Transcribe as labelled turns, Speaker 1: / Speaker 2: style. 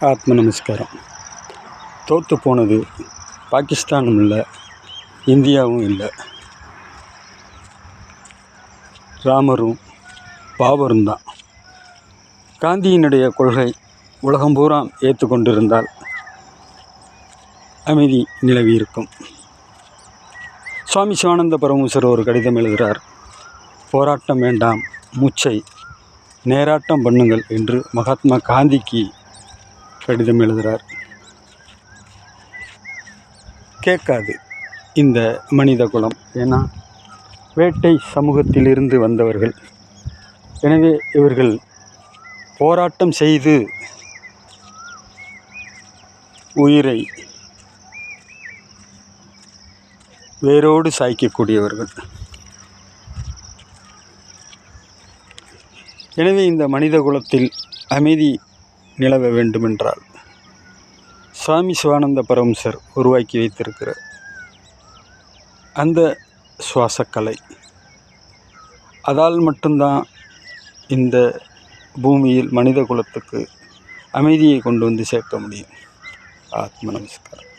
Speaker 1: ஆத்ம நமஸ்காரம். தோற்று போனது பாகிஸ்தானும் இல்லை, இந்தியாவும் இல்லை, ராமரும் பாபரும் தான். காந்தியினுடைய கொள்கை உலகம் பூரா ஏற்றுக்கொண்டிருந்தால் அமைதி நிலவி இருக்கும். சுவாமி சிவானந்த பரமஹம்சர் ஒரு கடிதம் எழுதுகிறார். போராட்டம் வேண்டாம், மூச்சை நேராட்டம் பண்ணுங்கள் என்று மகாத்மா காந்திக்கு கடிதம் எழுதுகிறார். கேட்காது இந்த மனித குலம். ஏன்னா வேட்டை சமூகத்திலிருந்து வந்தவர்கள். எனவே இவர்கள் போராட்டம் செய்து உயிரை வேரோடு சாய்க்கக்கூடியவர்கள். எனவே இந்த மனித குலத்தில் அமைதி நிலவ வேண்டுமென்றால் சுவாமி சிவானந்த பரமஹம்சர் உருவாக்கி வைத்திருக்கிற அந்த சுவாசக்கலை, அதால் மட்டும்தான் இந்த பூமியில் மனித குலத்துக்கு அமைதியை கொண்டு வந்து சேர்க்க முடியும். ஆத்ம நமஸ்காரம்.